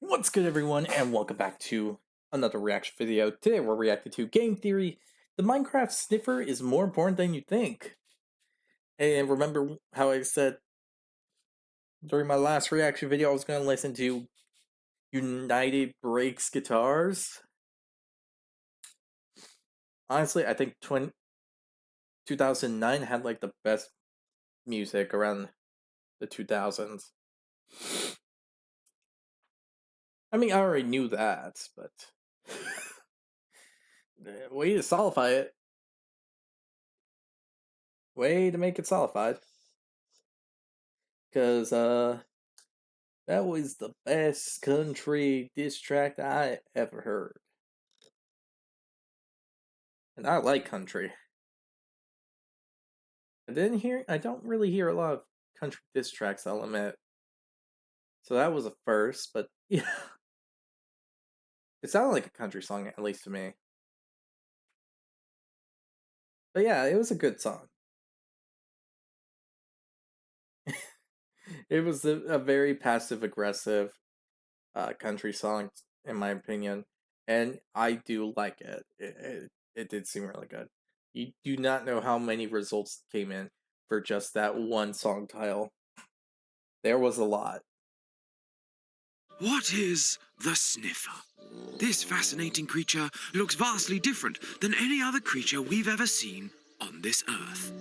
What's good, everyone, and welcome back to another reaction video. Today we're reacting to Game Theory. The Minecraft Sniffer is more important than you think. And remember how I said during my last reaction video I was going to listen to United Breaks Guitars? Honestly, I think 2009 had like the best music around the 2000s. I mean, I already knew that, but way to solidify it. Way to make it solidified. Because, that was the best country diss track I ever heard. And I like country. I don't really hear a lot of country diss tracks, I'll admit. So that was a first, but yeah. It sounded like a country song, at least to me. But yeah, it was a good song. It was a very passive-aggressive country song, in my opinion. And I do like it. It did seem really good. You do not know how many results came in for just that one song title. There was a lot. What is the Sniffer? This fascinating creature looks vastly different than any other creature we've ever seen on this earth.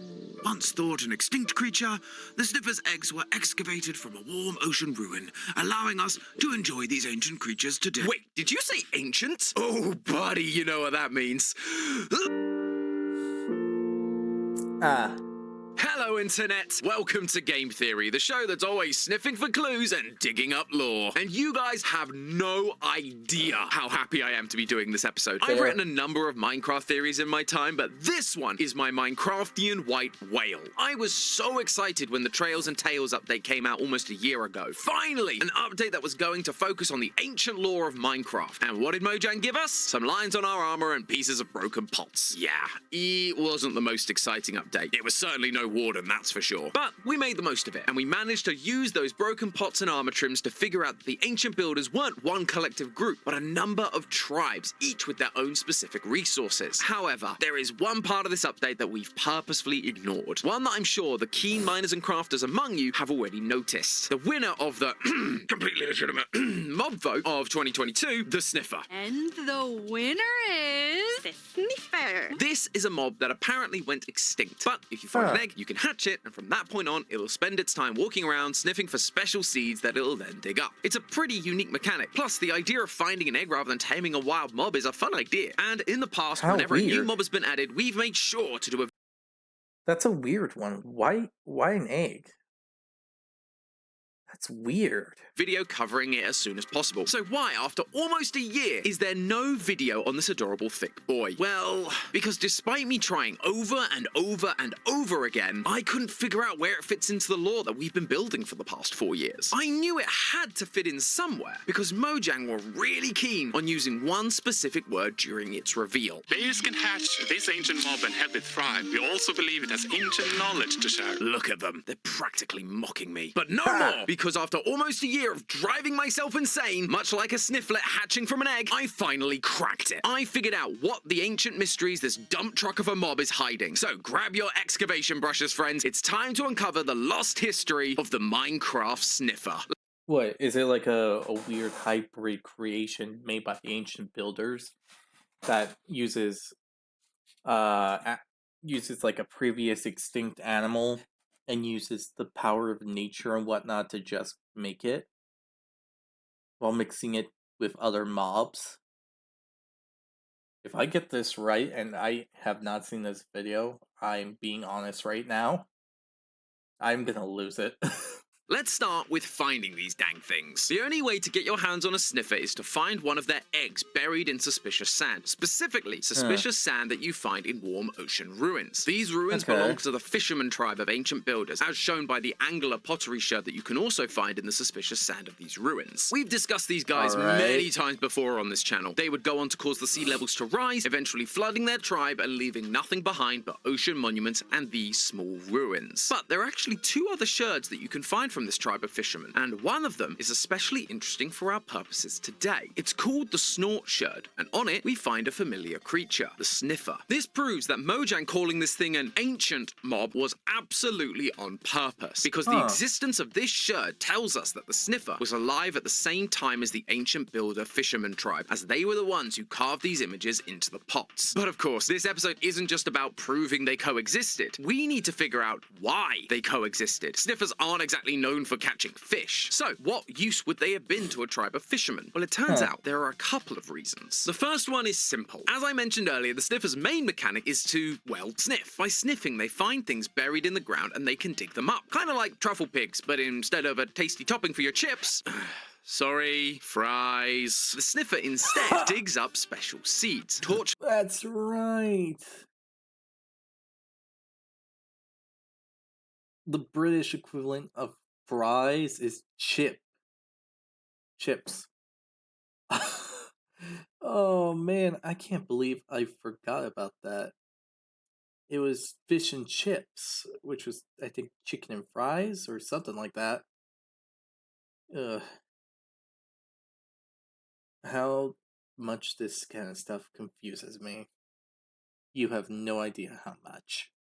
Once thought an extinct creature, the Sniffer's eggs were excavated from a warm ocean ruin, allowing us to enjoy these ancient creatures today. Wait, did you say ancient? Oh, buddy, you know what that means. Ah. Hello, Internet! Welcome to Game Theory, the show that's always sniffing for clues and digging up lore. And you guys have no idea how happy I am to be doing this episode. I've written a number of Minecraft theories in my time, but this one is my Minecraftian white whale. I was so excited when the Trails and Tales update came out almost a year ago. Finally, an update that was going to focus on the ancient lore of Minecraft. And what did Mojang give us? Some lines on our armor and pieces of broken pots. Yeah, it wasn't the most exciting update. It was certainly no warden, that's for sure. But we made the most of it, and we managed to use those broken pots and armor trims to figure out that the ancient builders weren't one collective group, but a number of tribes, each with their own specific resources. However, there is one part of this update that we've purposefully ignored. One that I'm sure the keen miners and crafters among you have already noticed. The winner of the completely legitimate mob vote of 2022, the Sniffer. And the winner is the Sniffer. This is a mob that apparently went extinct, but if you find an egg, you can hatch it, and from that point on, it'll spend its time walking around sniffing for special seeds that it'll then dig up. It's a pretty unique mechanic. Plus, the idea of finding an egg rather than taming a wild mob is a fun idea. And in the past, whenever a new mob has been added, we've made sure to do a... That's a weird one. Why an egg? That's weird. Video covering it as soon as possible. So why, after almost a year, is there no video on this adorable thick boy? Well, because despite me trying over and over and over again, I couldn't figure out where it fits into the lore that we've been building for the past 4 years. I knew it had to fit in somewhere, because Mojang were really keen on using one specific word during its reveal. Players can hatch this ancient mob and help it thrive. We also believe it has ancient knowledge to share. Look at them. They're practically mocking me. But no more, because after almost a year of driving myself insane, much like a snifflet hatching from an egg, I finally cracked it. I figured out what the ancient mysteries this dump truck of a mob is hiding. So grab your excavation brushes, friends. It's time to uncover the lost history of the Minecraft Sniffer. What, is it like a weird hybrid creation made by the ancient builders that uses like a previous extinct animal and uses the power of nature and whatnot to just make it, while mixing it with other mobs? If I get this right, and I have not seen this video, I'm being honest right now, I'm gonna lose it. Let's start with finding these dang things. The only way to get your hands on a Sniffer is to find one of their eggs buried in suspicious sand. Specifically, suspicious sand that you find in warm ocean ruins. These ruins belong to the fisherman tribe of ancient builders, as shown by the angular pottery sherd that you can also find in the suspicious sand of these ruins. We've discussed these guys many times before on this channel. They would go on to cause the sea levels to rise, eventually flooding their tribe and leaving nothing behind but ocean monuments and these small ruins. But there are actually two other sherds that you can find from this tribe of fishermen, and one of them is especially interesting for our purposes today. It's called the snort sherd, and on it we find a familiar creature, the Sniffer. This proves that Mojang calling this thing an ancient mob was absolutely on purpose, because the existence of this sherd tells us that the Sniffer was alive at the same time as the ancient builder fisherman tribe, as they were the ones who carved these images into the pots. But of course, this episode isn't just about proving they coexisted. We need to figure out why they coexisted. Sniffers aren't exactly known for catching fish. So, what use would they have been to a tribe of fishermen? Well, it turns out there are a couple of reasons. The first one is simple. As I mentioned earlier, the Sniffer's main mechanic is to, well, sniff. By sniffing, they find things buried in the ground and they can dig them up. Kind of like truffle pigs, but instead of a tasty topping for your chips... Sorry, fries. The Sniffer instead digs up special seeds. That's right. The British equivalent of fries is chips. Oh man, I can't believe I forgot about that. It was fish and chips, which was, I think, chicken and fries or something like that. Ugh. How much this kind of stuff confuses me. You have no idea how much.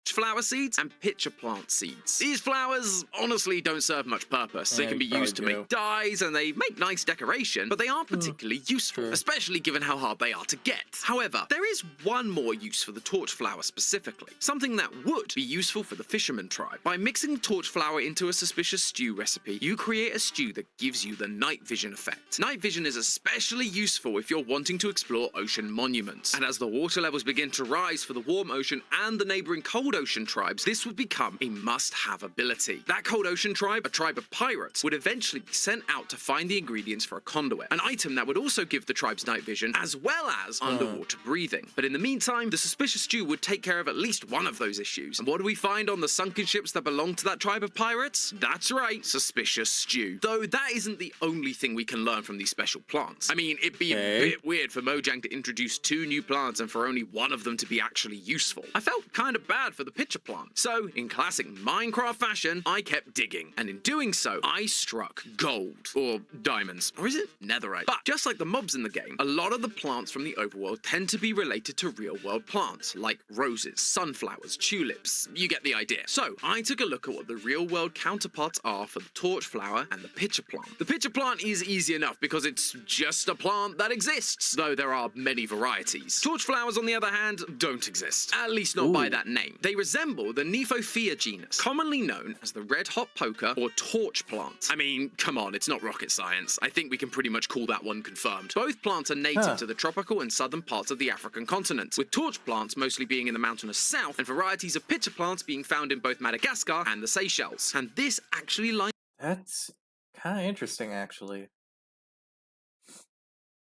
Flower seeds and pitcher plant seeds. These flowers honestly don't serve much purpose. They can be used to make dyes and they make nice decoration, but they aren't particularly useful, especially given how hard they are to get. However, there is one more use for the torch flower specifically, something that would be useful for the fisherman tribe. By mixing torch flower into a suspicious stew recipe, you create a stew that gives you the night vision effect. Night vision is especially useful if you're wanting to explore ocean monuments, and as the water levels begin to rise for the warm ocean and the neighboring cold ocean tribes, this would become a must-have ability. That cold ocean tribe, a tribe of pirates, would eventually be sent out to find the ingredients for a conduit, an item that would also give the tribes night vision as well as underwater breathing. But in the meantime, the suspicious stew would take care of at least one of those issues. And what do we find on the sunken ships that belong to that tribe of pirates? That's right, suspicious stew. Though that isn't the only thing we can learn from these special plants. I mean, it'd be a bit weird for Mojang to introduce 2 new plants and for only one of them to be actually useful. I felt kind of bad for the pitcher plant. So, in classic Minecraft fashion, I kept digging. And in doing so, I struck gold. Or diamonds. Or is it netherite? But just like the mobs in the game, a lot of the plants from the overworld tend to be related to real-world plants, like roses, sunflowers, tulips. You get the idea. So, I took a look at what the real-world counterparts are for the torch flower and the pitcher plant. The pitcher plant is easy enough because it's just a plant that exists, though there are many varieties. Torch flowers, on the other hand, don't exist. At least not by that name. They resemble the Niphophea genus, commonly known as the red hot poker or torch plant. I mean, come on, it's not rocket science. I think we can pretty much call that one confirmed. Both plants are native to the tropical and southern parts of the African continent, with torch plants mostly being in the mountainous south and varieties of pitcher plants being found in both Madagascar and the Seychelles. And this actually lines... That's kind of interesting, actually.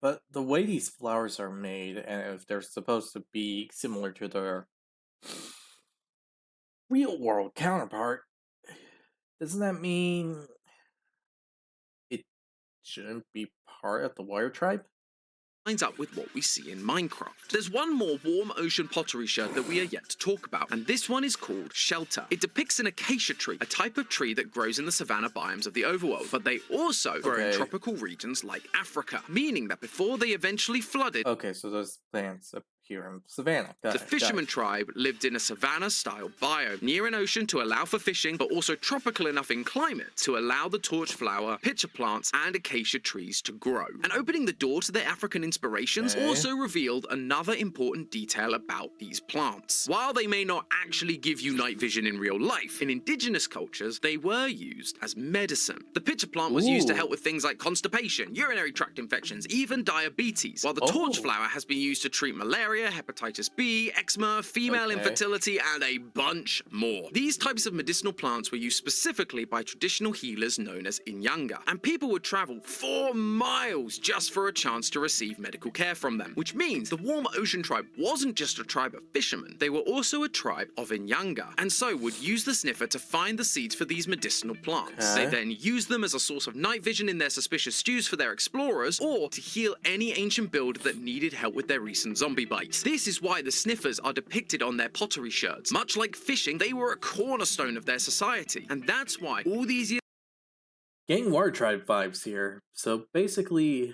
But the way these flowers are made, and if they're supposed to be similar to their real-world counterpart, doesn't that mean it shouldn't be part of the Warrior tribe? Lines up with what we see in Minecraft. There's one more warm ocean pottery sherd that we are yet to talk about, and this one is called Shelter. It depicts an acacia tree, a type of tree that grows in the savanna biomes of the overworld, but they also grow in tropical regions like Africa, meaning that before they eventually flooded... Okay, so those plants appear in savanna. The fisherman tribe lived in a savanna-style biome near an ocean to allow for fishing, but also tropical enough in climate to allow the torch flower, pitcher plants, and acacia trees to grow. And opening the door to their African inspirations also revealed another important detail about these plants. While they may not actually give you night vision in real life, in indigenous cultures, they were used as medicine. The pitcher plant was used to help with things like constipation, urinary tract infections, even diabetes, while the torch flower has been used to treat malaria, hepatitis B, eczema, female infertility, and a bunch more. These types of medicinal plants were used specifically by traditional healers known as Yin-Yang, and people would travel 4 miles just for a chance to receive medical care from them, which means the warm ocean tribe wasn't just a tribe of fishermen, they were also a tribe of Yin-Yang, and so would use the Sniffer to find the seeds for these medicinal plants. They then used them as a source of night vision in their suspicious stews for their explorers, or to heal any ancient builder that needed help with their recent zombie bite. right. This is why the Sniffers are depicted on their pottery sherds. Much like fishing, they were a cornerstone of their society. And that's why all these years Getting Water Tribe vibes here. So basically,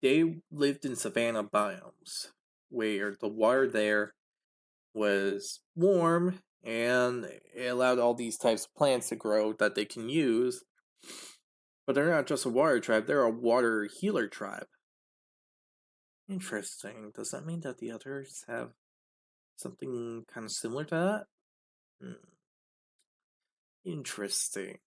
they lived in savanna biomes where the water there was warm and it allowed all these types of plants to grow that they can use. But they're not just a water tribe, they're a water healer tribe. Interesting. Does that mean that the others have something kind of similar to that? Interesting.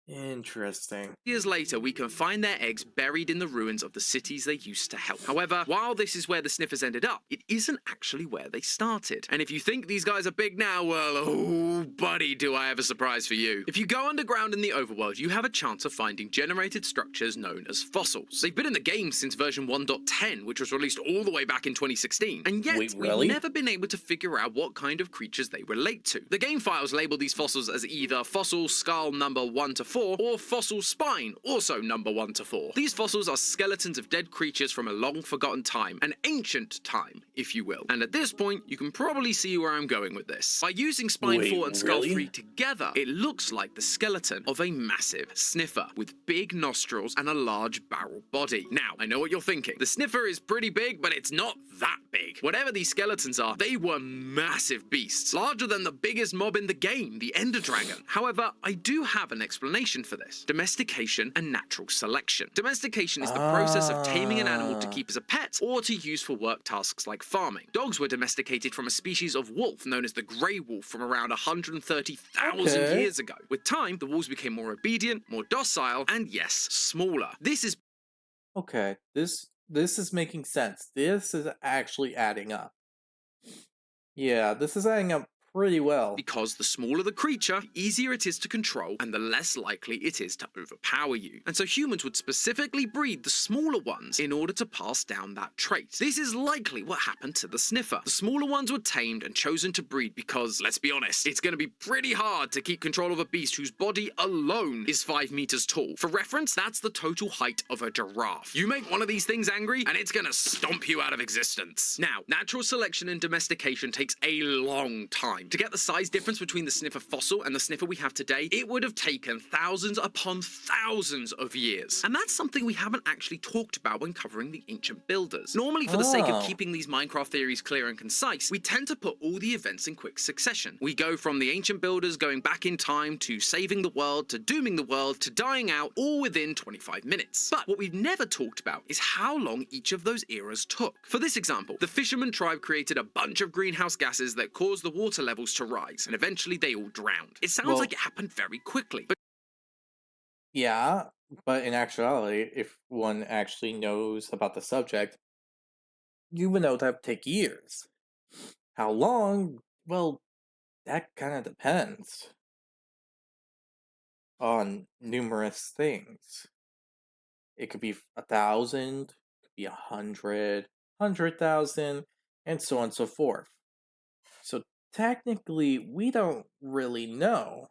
Interesting. Years later, we can find their eggs buried in the ruins of the cities they used to help. However, while this is where the Sniffers ended up, it isn't actually where they started. And if you think these guys are big now, well, oh, buddy, do I have a surprise for you. If you go underground in the overworld, you have a chance of finding generated structures known as fossils. They've been in the game since version 1.10, which was released all the way back in 2016. And yet, Wait, really? we've never been able to figure out what kind of creatures they relate to. The game files label these fossils as either fossil skull number 1 to 4, or fossil spine, also number 1 to 4. These fossils are skeletons of dead creatures from a long forgotten time, an ancient time, if you will. And at this point, you can probably see where I'm going with this. By using spine Wait, 4 and skull really? 3 together, it looks like the skeleton of a massive sniffer, with big nostrils and a large barrel body. Now, I know what you're thinking. The sniffer is pretty big, but it's not that big. Whatever these skeletons are, they were massive beasts, larger than the biggest mob in the game, the Ender Dragon. However, I do have an explanation for this. Domestication and natural selection. Domestication is the process of taming an animal to keep as a pet or to use for work tasks like farming. Dogs were domesticated from a species of wolf known as the grey wolf from around 130,000 years ago. With time, the wolves became more obedient, more docile, and yes, smaller. This is Okay, this is making sense. This is actually adding up. Yeah, this is adding up pretty well. because the smaller the creature, the easier it is to control and the less likely it is to overpower you. And so humans would specifically breed the smaller ones in order to pass down that trait. This is likely what happened to the sniffer. The smaller ones were tamed and chosen to breed because, let's be honest, it's going to be pretty hard to keep control of a beast whose body alone is 5 meters tall. For reference, that's the total height of a giraffe. You make one of these things angry and it's going to stomp you out of existence. Now, natural selection and domestication takes a long time. To get the size difference between the sniffer fossil and the sniffer we have today, it would have taken thousands upon thousands of years. And that's something we haven't actually talked about when covering the ancient builders. Normally, for the sake of keeping these Minecraft theories clear and concise, we tend to put all the events in quick succession. We go from the ancient builders going back in time to saving the world to dooming the world to dying out, all within 25 minutes. But what we've never talked about is how long each of those eras took. For this example, the fisherman tribe created a bunch of greenhouse gases that caused the water levels to rise, and eventually they all drowned. It sounds like it happened very quickly, but yeah, but in actuality, if one actually knows about the subject, you would know that would take years. How long? Well, that kind of depends on numerous things. It could be 1,000, it could be 100, 100,000, and so on and so forth. So technically, we don't really know.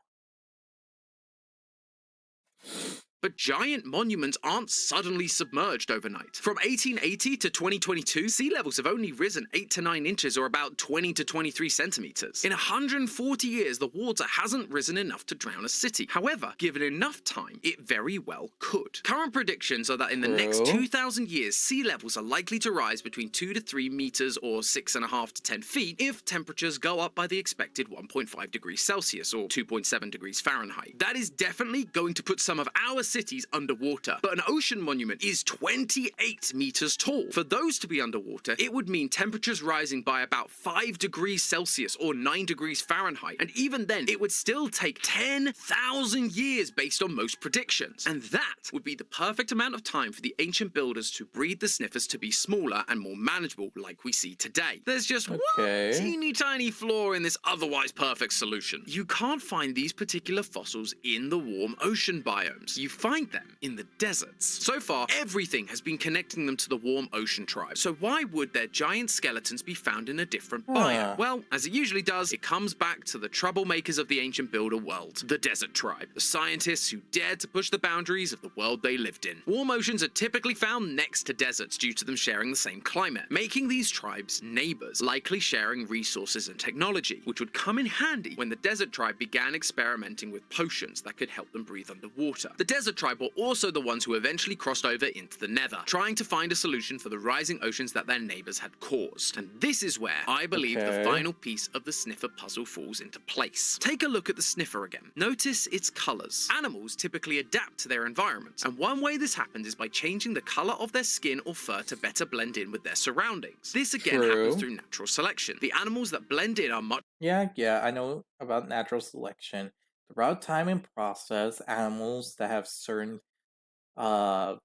But giant monuments aren't suddenly submerged overnight. From 1880 to 2022, sea levels have only risen 8 to 9 inches, or about 20 to 23 centimeters. In 140 years, the water hasn't risen enough to drown a city. However, given enough time, it very well could. Current predictions are that in the next 2,000 years, sea levels are likely to rise between 2 to 3 meters or 6.5 to 10 feet if temperatures go up by the expected 1.5 degrees Celsius or 2.7 degrees Fahrenheit. That is definitely going to put some of our cities underwater, but an ocean monument is 28 meters tall. For those to be underwater, it would mean temperatures rising by about 5 degrees Celsius or 9 degrees Fahrenheit, and even then, it would still take 10,000 years based on most predictions. And that would be the perfect amount of time for the ancient builders to breed the sniffers to be smaller and more manageable like we see today. There's just one teeny tiny flaw in this otherwise perfect solution. You can't find these particular fossils in the warm ocean biomes. You find them in the deserts. So far, everything has been connecting them to the warm ocean tribe. So why would their giant skeletons be found in a different biome? Well, as it usually does, it comes back to the troublemakers of the ancient builder world, the desert tribe, the scientists who dared to push the boundaries of the world they lived in. Warm oceans are typically found next to deserts due to them sharing the same climate, making these tribes neighbors, likely sharing resources and technology, which would come in handy when the desert tribe began experimenting with potions that could help them breathe underwater. The desert tribe were also the ones who eventually crossed over into the nether, trying to find a solution for the rising oceans that their neighbors had caused. And this is where I believe the final piece of the Sniffer puzzle falls into place. Take a look at the Sniffer again. Notice its colors. Animals typically adapt to their environment, and one way this happens is by changing the color of their skin or fur to better blend in with their surroundings. This again happens through natural selection. The animals that blend in are much Yeah, I know about natural selection. Throughout time and process, animals that have certain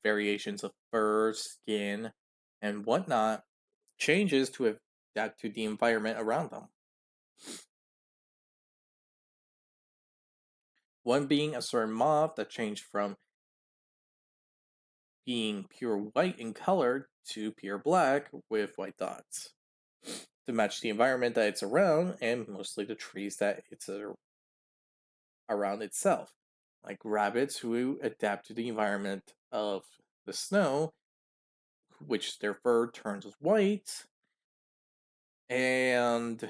variations of fur, skin, and whatnot changes to adapt to the environment around them. One being a certain moth that changed from being pure white in color to pure black with white dots to match the environment that it's around and mostly the trees that it's around itself. Like rabbits who adapt to the environment of the snow, which their fur turns white, and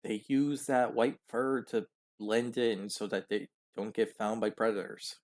they use that white fur to blend in so that they don't get found by predators.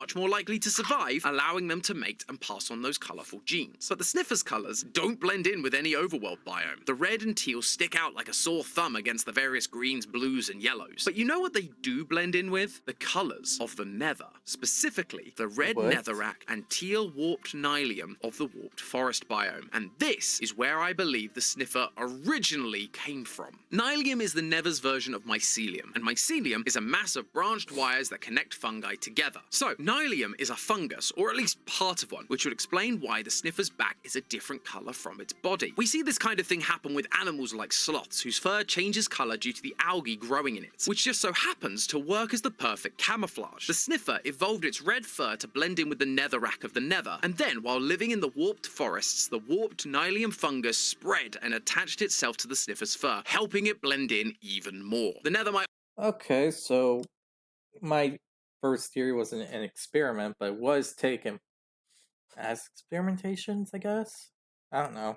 much more likely to survive, allowing them to mate and pass on those colourful genes. But the Sniffer's colours don't blend in with any overworld biome. The red and teal stick out like a sore thumb against the various greens, blues, and yellows. But you know what they do blend in with? The colours of the nether. Specifically, the red netherrack and teal warped nylium of the warped forest biome. And this is where I believe the Sniffer originally came from. Nylium is the nether's version of mycelium, and mycelium is a mass of branched wires that connect fungi together. So, nylium is a fungus, or at least part of one, which would explain why the Sniffer's back is a different colour from its body. We see this kind of thing happen with animals like sloths, whose fur changes colour due to the algae growing in it, which just so happens to work as the perfect camouflage. The Sniffer evolved its red fur to blend in with the netherrack of the nether, and then, while living in the warped forests, the warped nylium fungus spread and attached itself to the Sniffer's fur, helping it blend in even more. The nether might... Okay, so my first theory wasn't an experiment, but it was taken as experimentations, I guess? I don't know.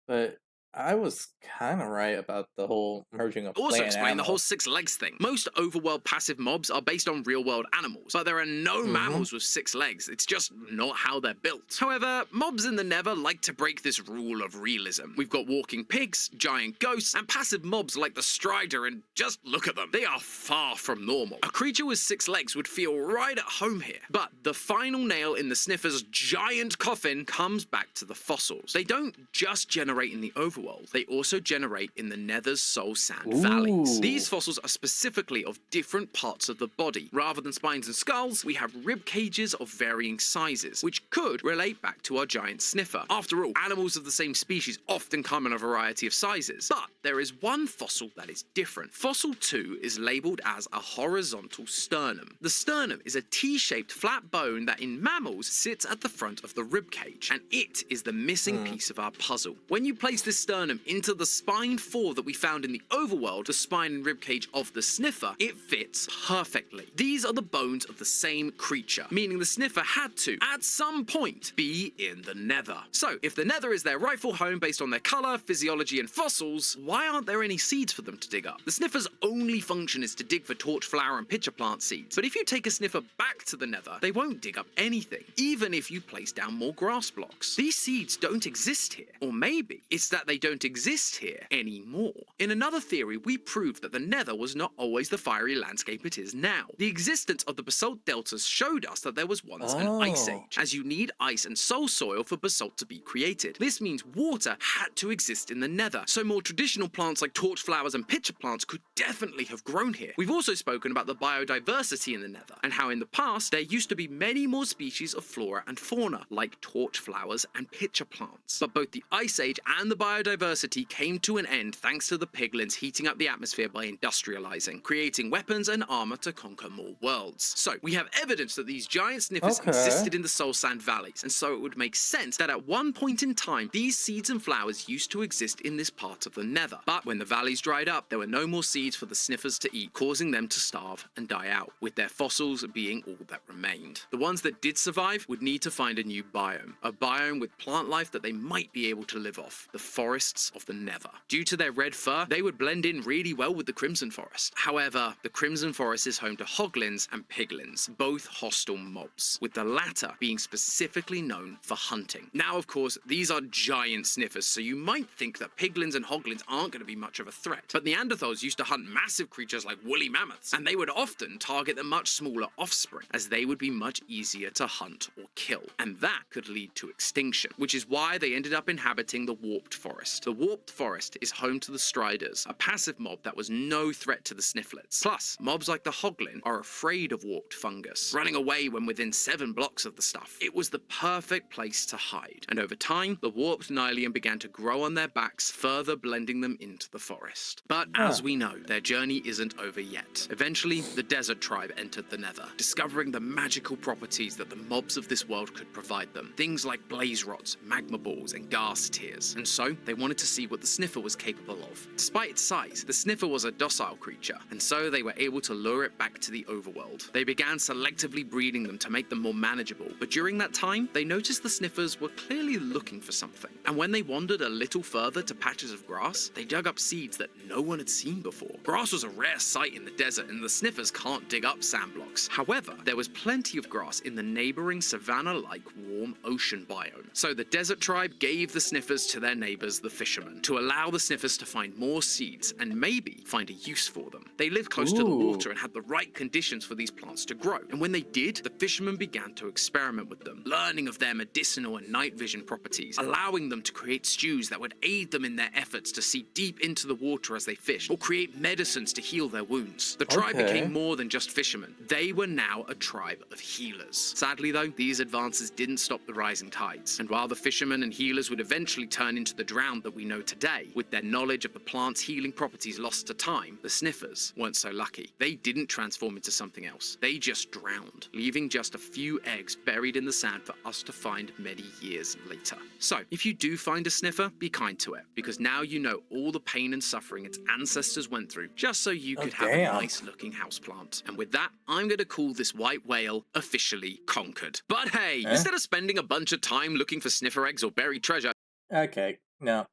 But I was kind of right about the whole merging of also plant and explain the whole animal. 6 legs thing. Most overworld passive mobs are based on real-world animals, but there are no mammals with 6 legs. It's just not how they're built. However, mobs in the Nether like to break this rule of realism. We've got walking pigs, giant ghosts, and passive mobs like the Strider, and just look at them. They are far from normal. A creature with 6 legs would feel right at home here. But the final nail in the Sniffer's giant coffin comes back to the fossils. They don't just generate in the overworld, they also generate in the Nether's soul sand valleys. These fossils are specifically of different parts of the body. Rather than spines and skulls, we have rib cages of varying sizes, which could relate back to our giant Sniffer. After all, animals of the same species often come in a variety of sizes. But there is one fossil that is different. Fossil 2 is labelled as a horizontal sternum. The sternum is a T-shaped flat bone that in mammals sits at the front of the rib cage, and it is the missing piece of our puzzle. When you place this sternum into the spine 4 that we found in the overworld, the spine and ribcage of the Sniffer, it fits perfectly. These are the bones of the same creature, meaning the Sniffer had to, at some point, be in the Nether. So, if the Nether is their rightful home based on their colour, physiology, and fossils, why aren't there any seeds for them to dig up? The Sniffer's only function is to dig for torchflower and pitcher plant seeds, but if you take a Sniffer back to the Nether, they won't dig up anything, even if you place down more grass blocks. These seeds don't exist here, or maybe it's that they don't exist here anymore. In another theory, we proved that the Nether was not always the fiery landscape it is now. The existence of the basalt deltas showed us that there was once an ice age, as you need ice and soul soil for basalt to be created. This means water had to exist in the Nether, so more traditional plants like torch flowers and pitcher plants could definitely have grown here. We've also spoken about the biodiversity in the Nether, and how in the past there used to be many more species of flora and fauna, like torch flowers and pitcher plants. But both the ice age and the biodiversity biodiversity came to an end thanks to the piglins heating up the atmosphere by industrializing, creating weapons and armor to conquer more worlds. So, we have evidence that these giant sniffers Okay. existed in the Soul Sand valleys, and so it would make sense that at one point in time, these seeds and flowers used to exist in this part of the Nether. But when the valleys dried up, there were no more seeds for the sniffers to eat, causing them to starve and die out, with their fossils being all that remained. The ones that did survive would need to find a new biome, a biome with plant life that they might be able to live off, the forests of the Nether. Due to their red fur, they would blend in really well with the Crimson Forest. However, the Crimson Forest is home to hoglins and piglins, both hostile mobs, with the latter being specifically known for hunting. Now, of course, these are giant sniffers, so you might think that piglins and hoglins aren't going to be much of a threat. But Neanderthals used to hunt massive creatures like woolly mammoths, and they would often target the much smaller offspring, as they would be much easier to hunt or kill. And that could lead to extinction, which is why they ended up inhabiting the Warped Forest. The Warped Forest is home to the Striders, a passive mob that was no threat to the Snifflets. Plus, mobs like the hoglin are afraid of warped fungus, running away when within 7 blocks of the stuff. It was the perfect place to hide, and over time, the warped Nylian began to grow on their backs, further blending them into the forest. But as we know, their journey isn't over yet. Eventually, the Desert Tribe entered the Nether, discovering the magical properties that the mobs of this world could provide them. Things like blaze rods, magma balls, and gas tears. And so, they wanted to see what the Sniffer was capable of. Despite its size, the Sniffer was a docile creature, and so they were able to lure it back to the overworld. They began selectively breeding them to make them more manageable, but during that time, they noticed the Sniffers were clearly looking for something. And when they wandered a little further to patches of grass, they dug up seeds that no one had seen before. Grass was a rare sight in the desert, and the Sniffers can't dig up sand blocks. However, there was plenty of grass in the neighboring savanna-like warm ocean biome. So the Desert Tribe gave the Sniffers to their neighbors, the fishermen, to allow the Sniffers to find more seeds and maybe find a use for them. They lived close to the water and had the right conditions for these plants to grow. And when they did, the fishermen began to experiment with them, learning of their medicinal and night vision properties, allowing them to create stews that would aid them in their efforts to see deep into the water as they fished, or create medicines to heal their wounds. The tribe became more than just fishermen. They were now a tribe of healers. Sadly though, these advances didn't stop the rising tides, and while the fishermen and healers would eventually turn into the drowned that we know today, with their knowledge of the plant's healing properties lost to time, the Sniffers weren't so lucky. They didn't transform into something else. They just drowned, leaving just a few eggs buried in the sand for us to find many years later. So, if you do find a Sniffer, be kind to it, because now you know all the pain and suffering its ancestors went through, just so you could have a nice looking houseplant. And with that, I'm going to call this white whale officially conquered. But hey, instead of spending a bunch of time looking for Sniffer eggs or buried treasure... Okay, no.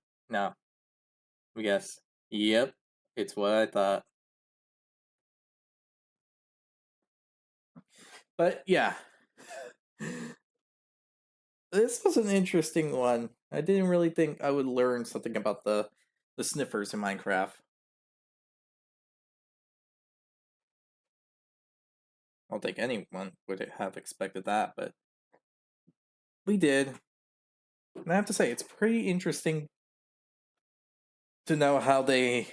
Yes. Yep, it's what I thought. But yeah. This was an interesting one. I didn't really think I would learn something about the Sniffers in Minecraft. I don't think anyone would have expected that, but we did. And I have to say, it's pretty interesting to know how they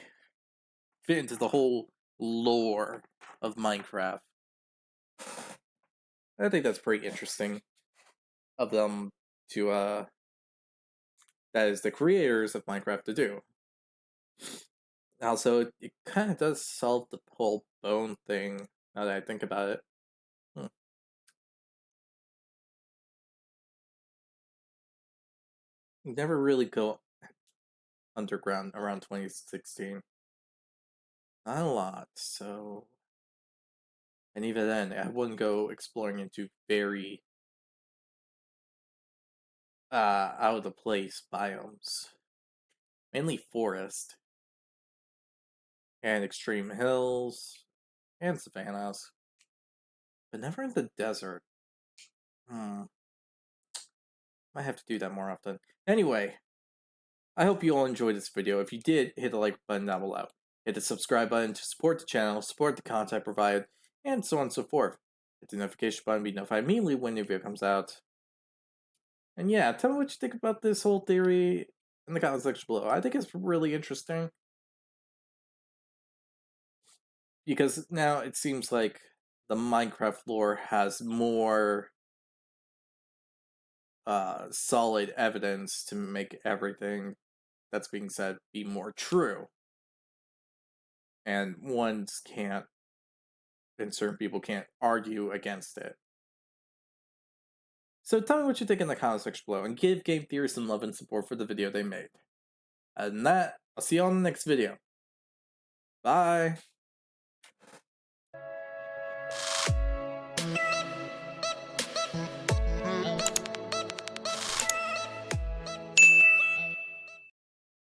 fit into the whole lore of Minecraft. I think that's pretty interesting of them to, that is the creators of Minecraft to do. Also, it kind of does solve the whole bone thing, now that I think about it. You never really go underground around 2016. Not a lot, so... And even then, I wouldn't go exploring into very out of the place biomes. Mainly forest. And extreme hills. And savannas. But never in the desert. Might have to do that more often. Anyway, I hope you all enjoyed this video. If you did, hit the like button down below. Hit the subscribe button to support the channel, support the content provided, and so on and so forth. Hit the notification button to be notified immediately when a new video comes out. And yeah, tell me what you think about this whole theory in the comment section below. I think it's really interesting. Because now it seems like the Minecraft lore has more solid evidence to make everything that's being said be more true. And ones can't, and certain people can't argue against it. So tell me what you think in the comment section below, and give Game Theory some love and support for the video they made. Other than that, I'll see you all in the next video. Bye!